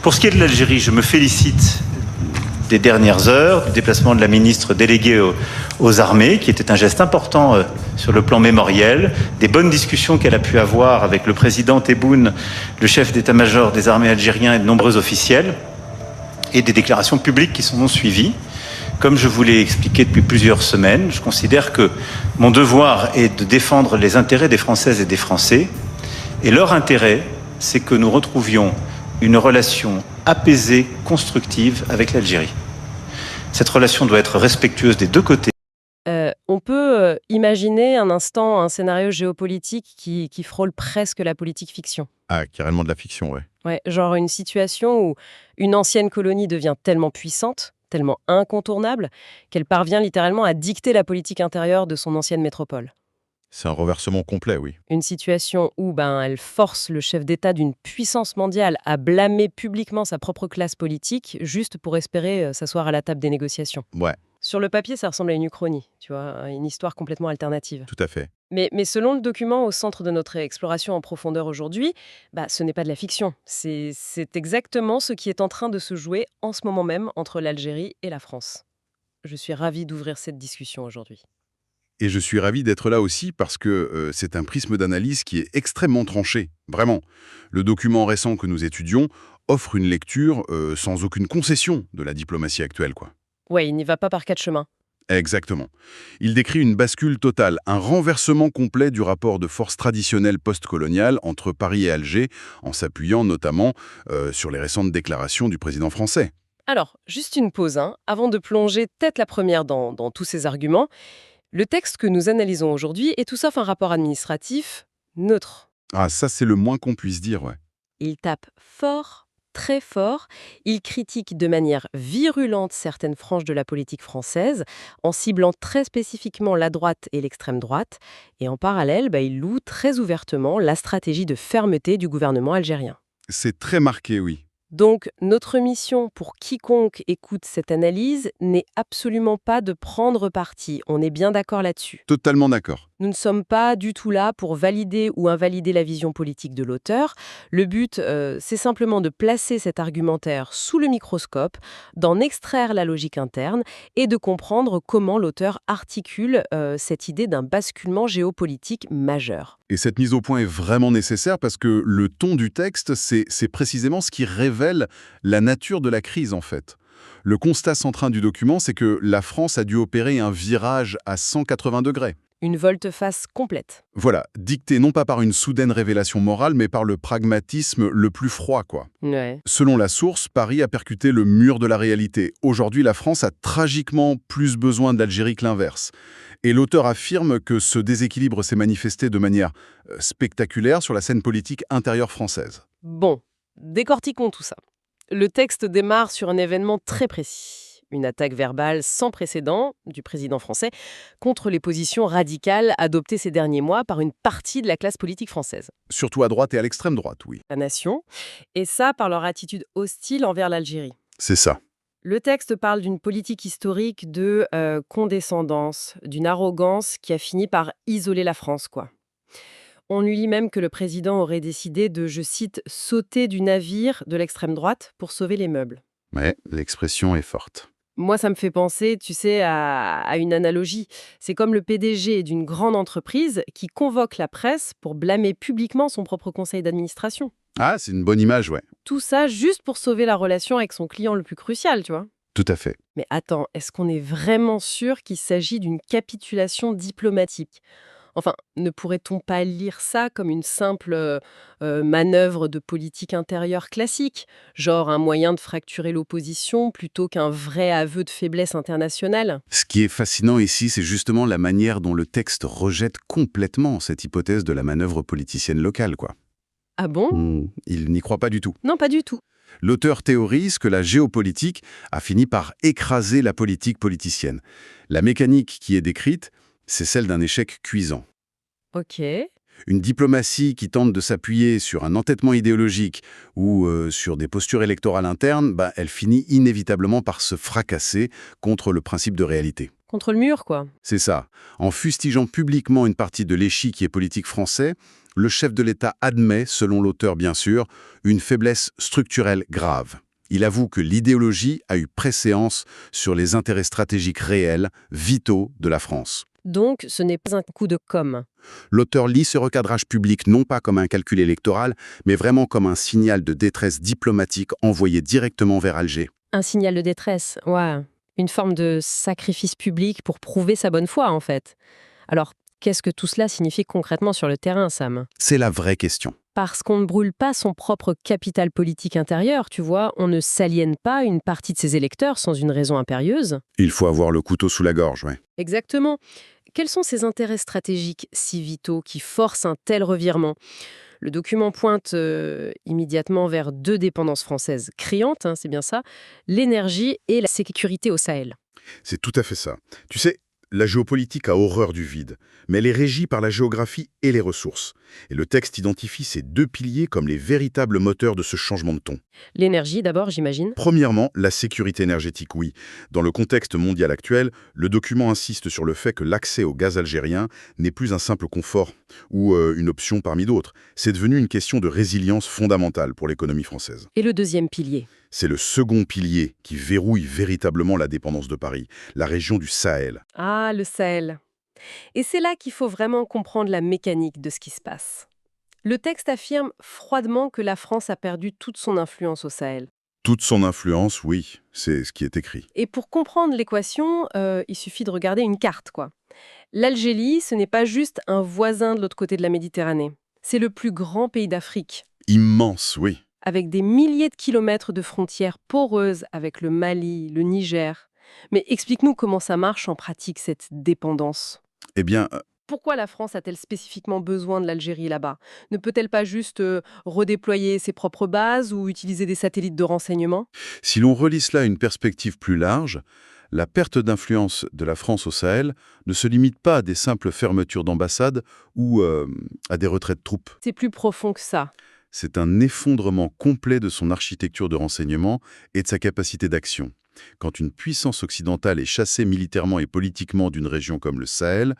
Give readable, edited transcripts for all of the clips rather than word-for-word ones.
Pour ce qui est de l'Algérie, je me félicite des dernières heures, du déplacement de la ministre déléguée aux armées, qui était un geste important sur le plan mémoriel, des bonnes discussions qu'elle a pu avoir avec le président Tebboune, le chef d'état-major des armées algériens et de nombreux officiels, et des déclarations publiques qui sont suivies. Comme je vous l'ai expliqué depuis plusieurs semaines, je considère que mon devoir est de défendre les intérêts des Françaises et des Français, et leur intérêt, c'est que nous retrouvions une relation apaisée, constructive avec l'Algérie. Cette relation doit être respectueuse des deux côtés. On peut imaginer un instant un scénario géopolitique qui frôle presque la politique fiction. Ah, carrément de la fiction, ouais. Ouais, genre une situation où une ancienne colonie devient tellement puissante, tellement incontournable, qu'elle parvient littéralement à dicter la politique intérieure de son ancienne métropole. C'est un renversement complet, oui. Une situation où elle force le chef d'État d'une puissance mondiale à blâmer publiquement sa propre classe politique juste pour espérer s'asseoir à la table des négociations. Ouais, Sur le papier, ça ressemble à une uchronie, tu vois, à une histoire complètement alternative. tout à fait. Mais selon le document au centre de notre exploration en profondeur aujourd'hui, ce n'est pas de la fiction. C'est exactement ce qui est en train de se jouer en ce moment même entre l'Algérie et la France. Je suis ravie d'ouvrir cette discussion aujourd'hui. Et je suis ravi d'être là aussi parce que c'est un prisme d'analyse qui est extrêmement tranché, vraiment. Le document récent que nous étudions offre une lecture sans aucune concession de la diplomatie actuelle, quoi. Ouais, il n'y va pas par quatre chemins. Exactement. Il décrit une bascule totale, un renversement complet du rapport de force traditionnel post-colonial entre Paris et Alger, en s'appuyant notamment sur les récentes déclarations du président français. Alors, juste une pause, avant de plonger tête la première dans tous ces arguments. Le texte que nous analysons aujourd'hui est tout sauf un rapport administratif neutre. Ah, ça c'est le moins qu'on puisse dire, ouais. Il tape fort, très fort. Il critique de manière virulente certaines franges de la politique française, en ciblant très spécifiquement la droite et l'extrême droite. Et en parallèle, il loue très ouvertement la stratégie de fermeté du gouvernement algérien. C'est très marqué, oui. Donc, notre mission pour quiconque écoute cette analyse n'est absolument pas de prendre parti. On est bien d'accord là-dessus. Totalement d'accord. Nous ne sommes pas du tout là pour valider ou invalider la vision politique de l'auteur. Le but, c'est simplement de placer cet argumentaire sous le microscope, d'en extraire la logique interne et de comprendre comment l'auteur articule cette idée d'un basculement géopolitique majeur. Et cette mise au point est vraiment nécessaire parce que le ton du texte, c'est précisément ce qui révèle la nature de la crise, en fait. Le constat central du document, c'est que la France a dû opérer un virage à 180 degrés. Une volte-face complète. Voilà, dicté non pas par une soudaine révélation morale, mais par le pragmatisme le plus froid, quoi. Ouais. Selon la source, Paris a percuté le mur de la réalité. Aujourd'hui, la France a tragiquement plus besoin de l'Algérie que l'inverse. Et l'auteur affirme que ce déséquilibre s'est manifesté de manière spectaculaire sur la scène politique intérieure française. Bon, décortiquons tout ça. Le texte démarre sur un événement très précis. Une attaque verbale sans précédent du président français contre les positions radicales adoptées ces derniers mois par une partie de la classe politique française. Surtout à droite et à l'extrême droite, oui. La nation, et ça par leur attitude hostile envers l'Algérie. C'est ça. Le texte parle d'une politique historique de condescendance, d'une arrogance qui a fini par isoler la France, quoi. On lui lit même que le président aurait décidé de, je cite, « sauter du navire de l'extrême droite pour sauver les meubles ». Mais l'expression est forte. Moi, ça me fait penser, tu sais, à une analogie. C'est comme le PDG d'une grande entreprise qui convoque la presse pour blâmer publiquement son propre conseil d'administration. Ah, c'est une bonne image, ouais. Tout ça juste pour sauver la relation avec son client le plus crucial, tu vois. Tout à fait. Mais attends, est-ce qu'on est vraiment sûr qu'il s'agit d'une capitulation diplomatique ? Enfin, ne pourrait-on pas lire ça comme une simple manœuvre de politique intérieure classique, genre un moyen de fracturer l'opposition plutôt qu'un vrai aveu de faiblesse internationale ? Ce qui est fascinant ici, c'est justement la manière dont le texte rejette complètement cette hypothèse de la manœuvre politicienne locale, quoi. Ah bon ? Il n'y croit pas du tout. Non, pas du tout. L'auteur théorise que la géopolitique a fini par écraser la politique politicienne. La mécanique qui est décrite, c'est celle d'un échec cuisant. Ok. Une diplomatie qui tente de s'appuyer sur un entêtement idéologique ou sur des postures électorales internes, elle finit inévitablement par se fracasser contre le principe de réalité. Contre le mur, quoi. C'est ça. En fustigeant publiquement une partie de l'échiquier politique français, Le chef de l'État admet, selon l'auteur bien sûr, une faiblesse structurelle grave. Il avoue que l'idéologie a eu préséance sur les intérêts stratégiques réels, vitaux de la France. Donc, ce n'est pas un coup de com'. L'auteur lit ce recadrage public non pas comme un calcul électoral, mais vraiment comme un signal de détresse diplomatique envoyé directement vers Alger. Un signal de détresse, ouais. Une forme de sacrifice public pour prouver sa bonne foi, en fait. Alors, qu'est-ce que tout cela signifie concrètement sur le terrain, Sam? C'est la vraie question. Parce qu'on ne brûle pas son propre capital politique intérieur, tu vois, on ne s'aliène pas une partie de ses électeurs sans une raison impérieuse. Il faut avoir le couteau sous la gorge, ouais. Exactement. Quels sont ces intérêts stratégiques si vitaux qui forcent un tel revirement? Le document pointe immédiatement vers deux dépendances françaises criantes, hein, c'est bien ça, l'énergie et la sécurité au Sahel. C'est tout à fait ça. Tu sais, la géopolitique a horreur du vide, mais elle est régie par la géographie et les ressources. Et le texte identifie ces deux piliers comme les véritables moteurs de ce changement de ton. L'énergie d'abord, j'imagine. Premièrement, la sécurité énergétique, oui. Dans le contexte mondial actuel, le document insiste sur le fait que l'accès au gaz algérien n'est plus un simple confort ou une option parmi d'autres. C'est devenu une question de résilience fondamentale pour l'économie française. Et le deuxième pilier? C'est le second pilier qui verrouille véritablement la dépendance de Paris, la région du Sahel. Ah, le Sahel. Et c'est là qu'il faut vraiment comprendre la mécanique de ce qui se passe. Le texte affirme froidement que la France a perdu toute son influence au Sahel. Toute son influence, oui, c'est ce qui est écrit. Et pour comprendre l'équation, il suffit de regarder une carte, quoi. L'Algérie, ce n'est pas juste un voisin de l'autre côté de la Méditerranée. C'est le plus grand pays d'Afrique, Immense, oui. avec des milliers de kilomètres de frontières poreuses avec le Mali, le Niger. Mais explique-nous comment ça marche en pratique, cette dépendance. Eh bien, Pourquoi la France a-t-elle spécifiquement besoin de l'Algérie là-bas? Ne peut-elle pas juste redéployer ses propres bases ou utiliser des satellites de renseignement? si l'on relie cela à une perspective plus large, la perte d'influence de la France au Sahel ne se limite pas à des simples fermetures d'ambassades ou à des retraits de troupes. C'est plus profond que ça. C'est un effondrement complet de son architecture de renseignement et de sa capacité d'action. Quand une puissance occidentale est chassée militairement et politiquement d'une région comme le Sahel,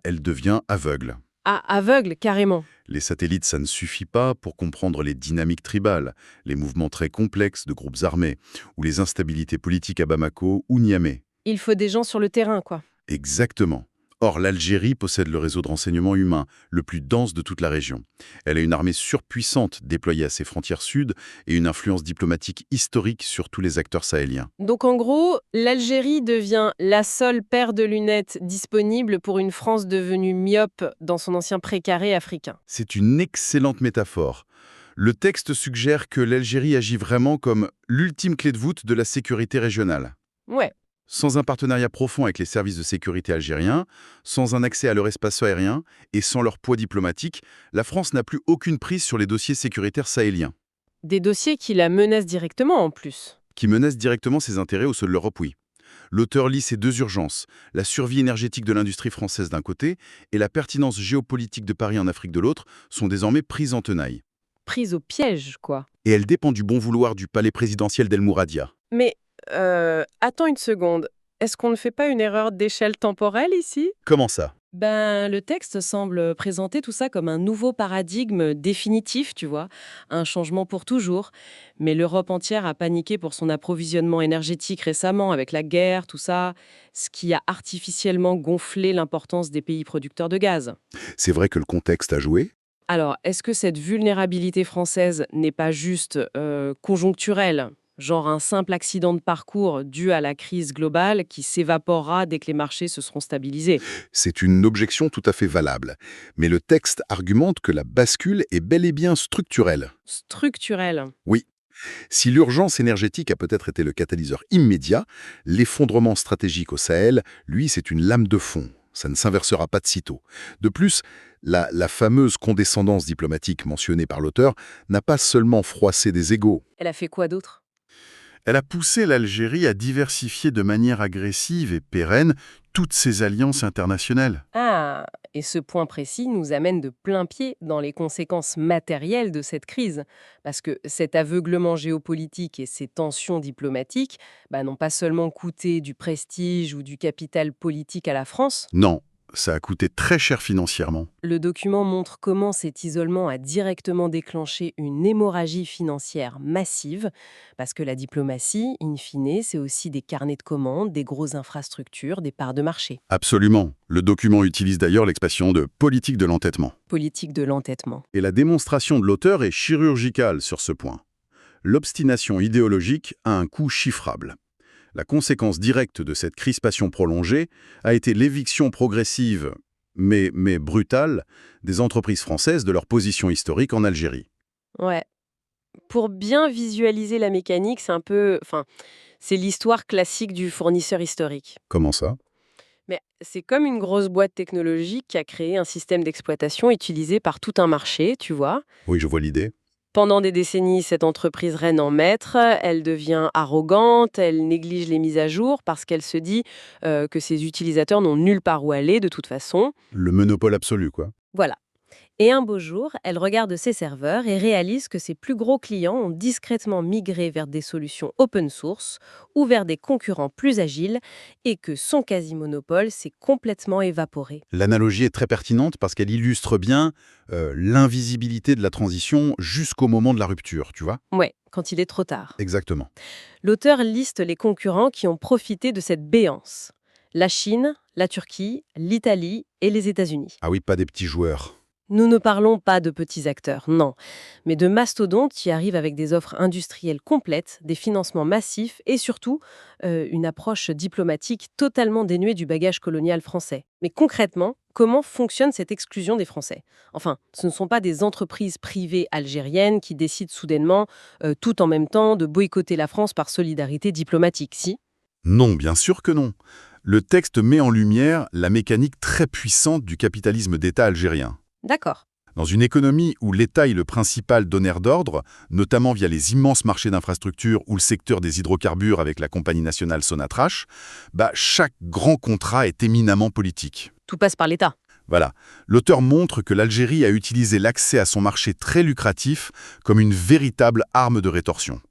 elle devient aveugle. Ah, aveugle, carrément. Les satellites, ça ne suffit pas pour comprendre les dynamiques tribales, les mouvements très complexes de groupes armés, ou les instabilités politiques à Bamako ou Niamey. Il faut des gens sur le terrain, quoi. Exactement. Or, l'Algérie possède le réseau de renseignement humain le plus dense de toute la région. Elle a une armée surpuissante déployée à ses frontières sud et une influence diplomatique historique sur tous les acteurs sahéliens. Donc en gros, l'Algérie devient la seule paire de lunettes disponible pour une France devenue myope dans son ancien précaré africain. C'est une excellente métaphore. Le texte suggère que l'Algérie agit vraiment comme l'ultime clé de voûte de la sécurité régionale. Ouais. Sans un partenariat profond avec les services de sécurité algériens, sans un accès à leur espace aérien et sans leur poids diplomatique, la France n'a plus aucune prise sur les dossiers sécuritaires sahéliens, Des dossiers qui la menacent directement en plus. qui menacent directement ses intérêts au sol de l'Europe, oui. L'auteur lit ces deux urgences, la survie énergétique de l'industrie française d'un côté et la pertinence géopolitique de Paris en Afrique de l'autre, sont désormais prises en tenaille. Prise au piège, quoi. Et elle dépend du bon vouloir du palais présidentiel d'El Mouradia. Mais, attends une seconde. Est-ce qu'on ne fait pas une erreur d'échelle temporelle ici? Comment ça? Le texte semble présenter tout ça comme un nouveau paradigme définitif, tu vois, un changement pour toujours. Mais l'Europe entière a paniqué pour son approvisionnement énergétique récemment, avec la guerre, tout ça, ce qui a artificiellement gonflé l'importance des pays producteurs de gaz. C'est vrai que le contexte a joué? Alors, est-ce que cette vulnérabilité française n'est pas juste conjoncturelle? Genre un simple accident de parcours dû à la crise globale qui s'évaporera dès que les marchés se seront stabilisés. C'est une objection tout à fait valable. Mais le texte argumente que la bascule est bel et bien structurelle. Structurelle. Oui. Si l'urgence énergétique a peut-être été le catalyseur immédiat, l'effondrement stratégique au Sahel, lui, c'est une lame de fond. Ça ne s'inversera pas de sitôt. De plus, la fameuse condescendance diplomatique mentionnée par l'auteur n'a pas seulement froissé des égaux. Elle a fait quoi d'autre? Elle a poussé l'Algérie à diversifier de manière agressive et pérenne toutes ses alliances internationales. Ah, et ce point précis nous amène de plein pied dans les conséquences matérielles de cette crise. Parce que cet aveuglement géopolitique et ces tensions diplomatiques n'ont pas seulement coûté du prestige ou du capital politique à la France. Non, Ça a coûté très cher financièrement. Le document montre comment cet isolement a directement déclenché une hémorragie financière massive, parce que la diplomatie, in fine, c'est aussi des carnets de commandes, des grosses infrastructures, des parts de marché. Absolument. Le document utilise d'ailleurs l'expression de politique de l'entêtement. Politique de l'entêtement. Et la démonstration de l'auteur est chirurgicale sur ce point. L'obstination idéologique a un coût chiffrable. La conséquence directe de cette crispation prolongée a été l'éviction progressive, mais brutale, des entreprises françaises de leur position historique en Algérie. Ouais. Pour bien visualiser la mécanique, c'est l'histoire classique du fournisseur historique. Comment ça? Mais c'est comme une grosse boîte technologique qui a créé un système d'exploitation utilisé par tout un marché, tu vois. Oui, je vois l'idée. Pendant des décennies, cette entreprise règne en maître, elle devient arrogante, elle néglige les mises à jour parce qu'elle se dit que ses utilisateurs n'ont nulle part où aller de toute façon. Le monopole absolu, quoi. Voilà. Et un beau jour, elle regarde ses serveurs et réalise que ses plus gros clients ont discrètement migré vers des solutions open source ou vers des concurrents plus agiles et que son quasi-monopole s'est complètement évaporé. L'analogie est très pertinente parce qu'elle illustre bien l'invisibilité de la transition jusqu'au moment de la rupture, tu vois? Ouais, quand il est trop tard. Exactement. L'auteur liste les concurrents qui ont profité de cette béance. La Chine, la Turquie, l'Italie et les États-Unis. Ah oui, pas des petits joueurs. Nous ne parlons pas de petits acteurs, non, mais de mastodontes qui arrivent avec des offres industrielles complètes, des financements massifs et surtout une approche diplomatique totalement dénuée du bagage colonial français. Mais concrètement, comment fonctionne cette exclusion des Français? Enfin, ce ne sont pas des entreprises privées algériennes qui décident soudainement, tout en même temps, de boycotter la France par solidarité diplomatique, si? Non, bien sûr que non. Le texte met en lumière la mécanique très puissante du capitalisme d'État algérien. D'accord. Dans une économie où l'État est le principal donneur d'ordre, notamment via les immenses marchés d'infrastructures ou le secteur des hydrocarbures avec la compagnie nationale Sonatrach, chaque grand contrat est éminemment politique. Tout passe par l'État. Voilà. L'auteur montre que l'Algérie a utilisé l'accès à son marché très lucratif comme une véritable arme de rétorsion.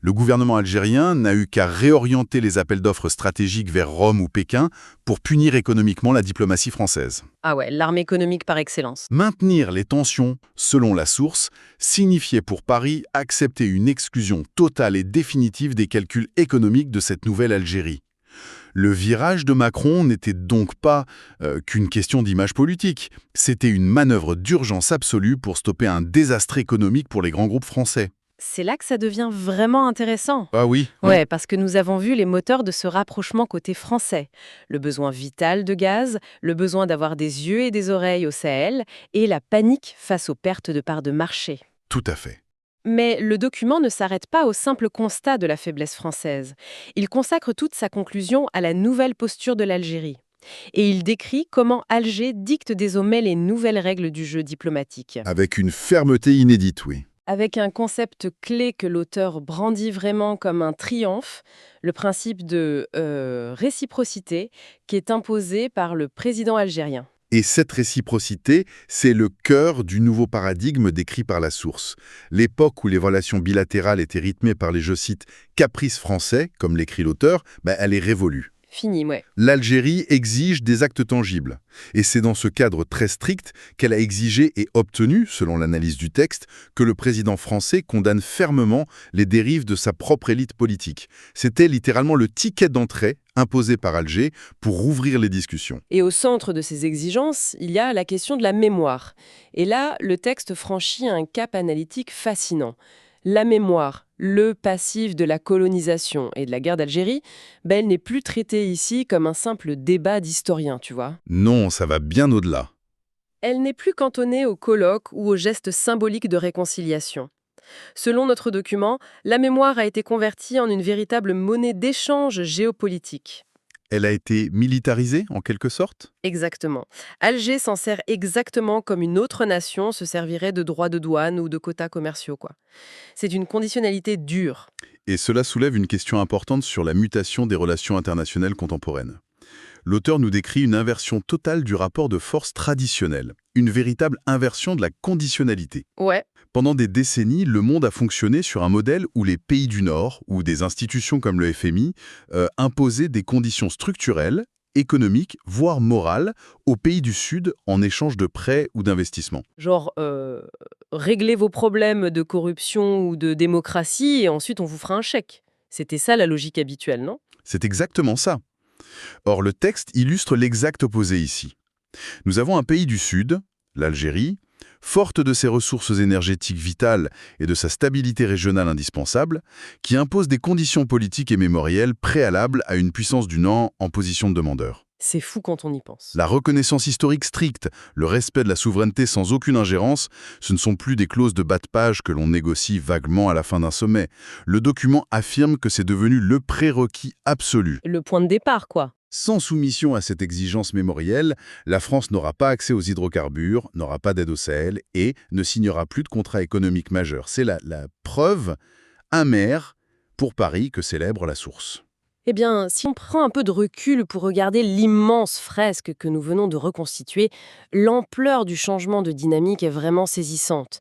Le gouvernement algérien n'a eu qu'à réorienter les appels d'offres stratégiques vers Rome ou Pékin pour punir économiquement la diplomatie française. Ah ouais, l'arme économique par excellence. Maintenir les tensions, selon la source, signifiait pour Paris accepter une exclusion totale et définitive des calculs économiques de cette nouvelle Algérie. Le virage de Macron n'était donc pas qu'une question d'image politique, c'était une manœuvre d'urgence absolue pour stopper un désastre économique pour les grands groupes français. C'est là que ça devient vraiment intéressant. Ah oui. Ouais, parce que nous avons vu les moteurs de ce rapprochement côté français. Le besoin vital de gaz, le besoin d'avoir des yeux et des oreilles au Sahel, et la panique face aux pertes de parts de marché. Tout à fait. Mais le document ne s'arrête pas au simple constat de la faiblesse française. Il consacre toute sa conclusion à la nouvelle posture de l'Algérie. Et il décrit comment Alger dicte désormais les nouvelles règles du jeu diplomatique. Avec une fermeté inédite, oui. Avec un concept clé que l'auteur brandit vraiment comme un triomphe, le principe de réciprocité qui est imposé par le président algérien. Et cette réciprocité, c'est le cœur du nouveau paradigme décrit par la source. L'époque où les relations bilatérales étaient rythmées par les, je cite, « caprices français », comme l'écrit l'auteur, elle est révolue. Fini, ouais. L'Algérie exige des actes tangibles. Et c'est dans ce cadre très strict qu'elle a exigé et obtenu, selon l'analyse du texte, que le président français condamne fermement les dérives de sa propre élite politique. C'était littéralement le ticket d'entrée imposé par Alger pour rouvrir les discussions. Et au centre de ces exigences, il y a la question de la mémoire. Et là, le texte franchit un cap analytique fascinant. La mémoire, le passif de la colonisation et de la guerre d'Algérie, elle n'est plus traitée ici comme un simple débat d'historiens, tu vois. Non, ça va bien au-delà. Elle n'est plus cantonnée aux colloques ou aux gestes symboliques de réconciliation. Selon notre document, la mémoire a été convertie en une véritable monnaie d'échange géopolitique. Elle a été militarisée, en quelque sorte? Exactement. Alger s'en sert exactement comme une autre nation se servirait de droits de douane ou de quotas commerciaux, quoi. C'est une conditionnalité dure. Et cela soulève une question importante sur la mutation des relations internationales contemporaines. L'auteur nous décrit une inversion totale du rapport de force traditionnel, une véritable inversion de la conditionnalité. Ouais. Pendant des décennies, le monde a fonctionné sur un modèle où les pays du Nord, ou des institutions comme le FMI, imposaient des conditions structurelles économique, voire morale, aux pays du Sud en échange de prêts ou d'investissements. Genre, réglez vos problèmes de corruption ou de démocratie et ensuite on vous fera un chèque. C'était ça la logique habituelle, non? C'est exactement ça. Or, le texte illustre l'exact opposé ici. Nous avons un pays du Sud, l'Algérie, forte de ses ressources énergétiques vitales et de sa stabilité régionale indispensable, qui impose des conditions politiques et mémorielles préalables à une puissance du Nord en position de demandeur. C'est fou quand on y pense. La reconnaissance historique stricte, le respect de la souveraineté sans aucune ingérence, ce ne sont plus des clauses de bas de page que l'on négocie vaguement à la fin d'un sommet. Le document affirme que c'est devenu le prérequis absolu. Le point de départ, quoi. Sans soumission à cette exigence mémorielle, la France n'aura pas accès aux hydrocarbures, n'aura pas d'aide au Sahel et ne signera plus de contrat économique majeur. C'est la preuve amère pour Paris que célèbre la source. Eh bien, si on prend un peu de recul pour regarder l'immense fresque que nous venons de reconstituer, l'ampleur du changement de dynamique est vraiment saisissante.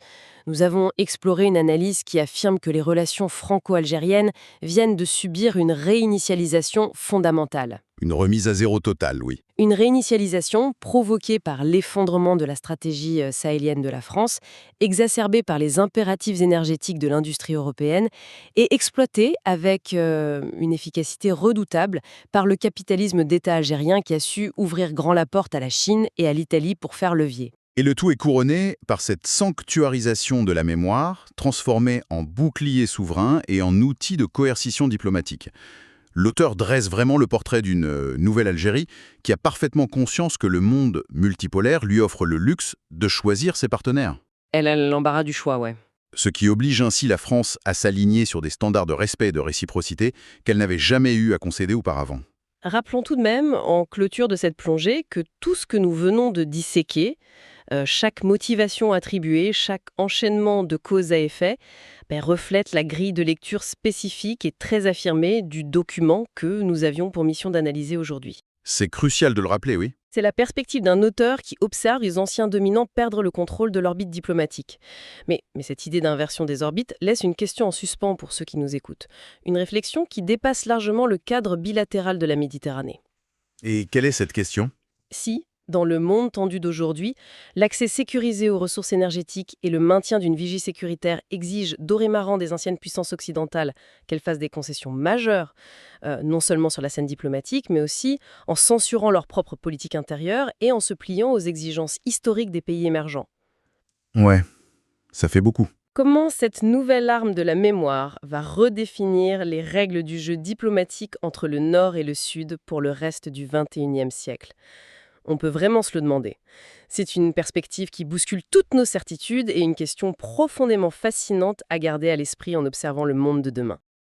Nous avons exploré une analyse qui affirme que les relations franco-algériennes viennent de subir une réinitialisation fondamentale. Une remise à zéro totale, oui. Une réinitialisation provoquée par l'effondrement de la stratégie sahélienne de la France, exacerbée par les impératifs énergétiques de l'industrie européenne et exploitée avec une efficacité redoutable par le capitalisme d'État algérien qui a su ouvrir grand la porte à la Chine et à l'Italie pour faire levier. Et le tout est couronné par cette sanctuarisation de la mémoire, transformée en bouclier souverain et en outil de coercition diplomatique. L'auteur dresse vraiment le portrait d'une nouvelle Algérie qui a parfaitement conscience que le monde multipolaire lui offre le luxe de choisir ses partenaires. Elle a l'embarras du choix, ouais. Ce qui oblige ainsi la France à s'aligner sur des standards de respect et de réciprocité qu'elle n'avait jamais eu à concéder auparavant. Rappelons tout de même, en clôture de cette plongée, que tout ce que nous venons de disséquer, chaque motivation attribuée, chaque enchaînement de cause à effet, reflète la grille de lecture spécifique et très affirmée du document que nous avions pour mission d'analyser aujourd'hui. C'est crucial de le rappeler, oui. C'est la perspective d'un auteur qui observe les anciens dominants perdre le contrôle de l'orbite diplomatique. Mais cette idée d'inversion des orbites laisse une question en suspens pour ceux qui nous écoutent. Une réflexion qui dépasse largement le cadre bilatéral de la Méditerranée. Et quelle est cette question ? Si, dans le monde tendu d'aujourd'hui, l'accès sécurisé aux ressources énergétiques et le maintien d'une vigie sécuritaire exigent dorénavant des anciennes puissances occidentales qu'elles fassent des concessions majeures, non seulement sur la scène diplomatique, mais aussi en censurant leur propre politique intérieure et en se pliant aux exigences historiques des pays émergents. Ouais, ça fait beaucoup. Comment cette nouvelle arme de la mémoire va redéfinir les règles du jeu diplomatique entre le Nord et le Sud pour le reste du XXIe siècle ? On peut vraiment se le demander. C'est une perspective qui bouscule toutes nos certitudes et une question profondément fascinante à garder à l'esprit en observant le monde de demain.